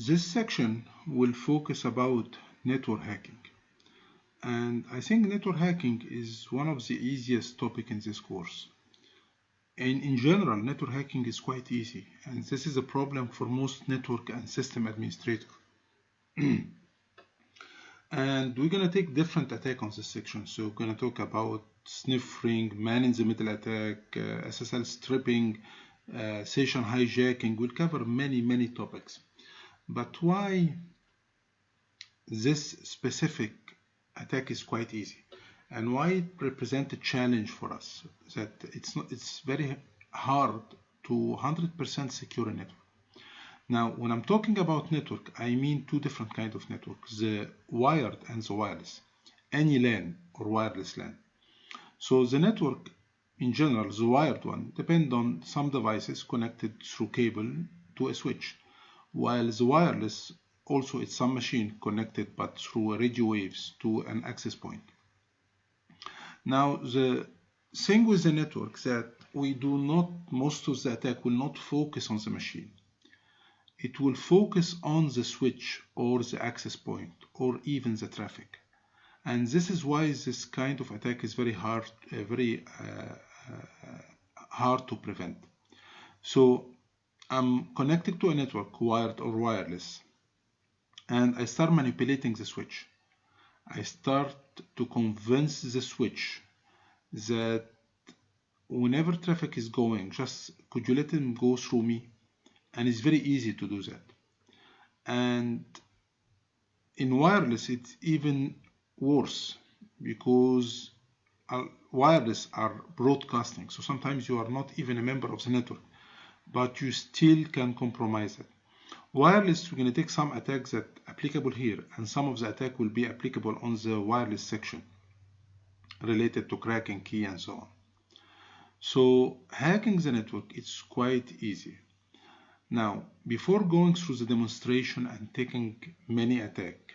This section will focus about network hacking. And I think network hacking is one of the easiest topics in this course. And in general, network hacking is quite easy, and this is a problem for most network and system administrators. And we're going to take different attacks on this section. So we're going to talk about sniffing, man-in-the-middle attack, SSL stripping, session hijacking. We'll cover many topics. But why this specific attack is quite easy, and why it represents a challenge for us, that it's very hard to 100% secure a network. Now, when I'm talking about network, I mean two different kinds of networks, the wired and the wireless, any LAN or wireless LAN. So the network in general, the wired one, depends on some devices connected through cable to a switch, while the wireless also it's some machine connected but through radio waves to an access point. Now the thing with the network that we do not, most of the attack will not focus on the machine. It will focus on the switch or the access point or even the traffic. And this is why this kind of attack is very hard to prevent. So I'm connected to a network, wired or wireless, and I start manipulating the switch. I start to convince the switch that whenever traffic is going, just could you let him go through me? And it's very easy to do that. And in wireless, it's even worse because wireless are broadcasting. So sometimes you are not even a member of the network, but you still can compromise it. Wireless, we're going to take some attacks that are applicable here, and some of the attack will be applicable on the wireless section related to cracking key and so on. So hacking the network, it's quite easy. Now, before going through the demonstration and taking many attacks,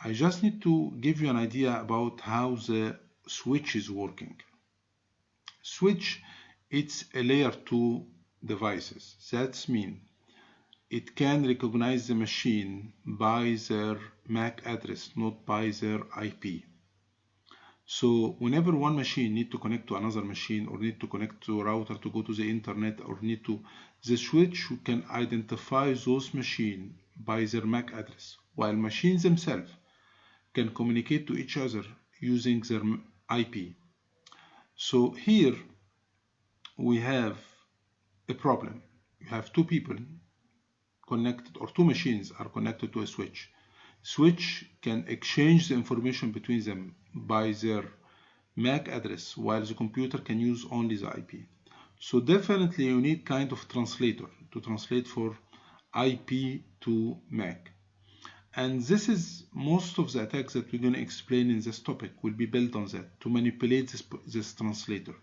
I just need to give you an idea about how the switch is working. Switch, it's a layer 2 devices. That means it can recognize the machine by their MAC address, not by their IP. So whenever one machine needs to connect to another machine or need to connect to a router to go to the internet or need to, the switch can identify those machines by their MAC address, while machines themselves can communicate to each other using their IP. So here we have a problem. You have two people connected, or two machines are connected to a switch. Switch can exchange the information between them by their MAC address, while the computer can use only the IP. So definitely you need kind of translator to translate for IP to MAC. And this is most of the attacks that we're going to explain in this topic will be built on that, to manipulate this translator,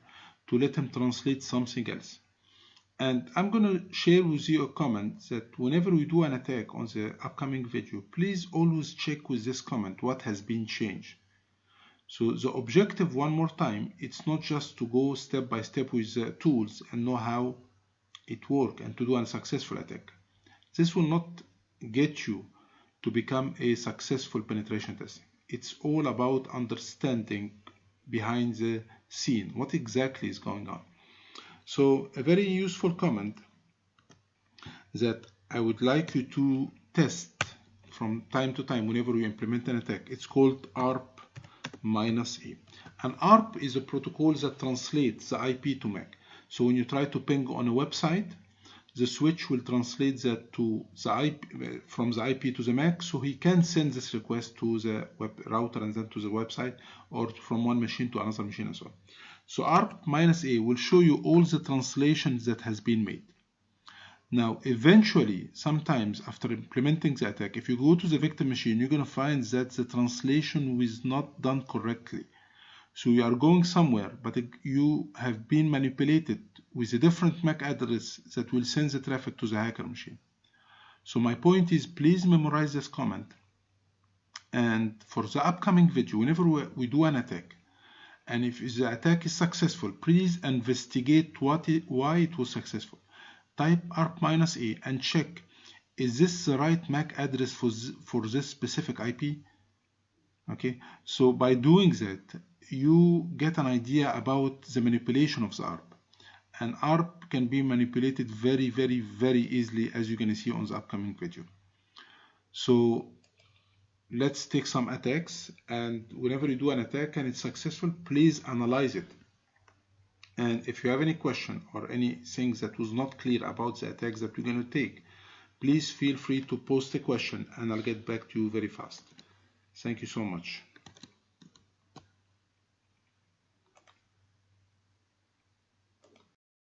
to let him translate something else. And I'm going to share with you a comment that whenever we do an attack on the upcoming video, please always check with this comment what has been changed. So the objective, one more time, it's not just to go step by step with the tools and know how it works and to do a successful attack. This will not get you to become a successful penetration testing. It's all about understanding behind the scene, what exactly is going on. So a very useful comment that I would like you to test from time to time whenever you implement an attack. It's called ARP-E. And ARP is a protocol that translates the IP to MAC. So when you try to ping on a website, the switch will translate that to the IP, from the IP to the MAC, so he can send this request to the web router and then to the website, or from one machine to another machine and so on. So ARP-A will show you all the translations that has been made. Now, eventually, sometimes after implementing the attack, if you go to the victim machine, you're going to find that the translation was not done correctly. So you are going somewhere, but you have been manipulated with a different MAC address that will send the traffic to the hacker machine. So my point is, please memorize this comment. And for the upcoming video, whenever we do an attack, and if the attack is successful, please investigate why it was successful. Type ARP-A and check is this the right MAC address for this specific IP? Okay, so by doing that, you get an idea about the manipulation of the ARP. And ARP can be manipulated very, very, very easily, as you're going to see on the upcoming video. So let's take some attacks, and whenever you do an attack and it's successful, please analyze it. And if you have any question or anything that was not clear about the attacks that we're going to take, please feel free to post a question and I'll get back to you very fast. Thank you so much.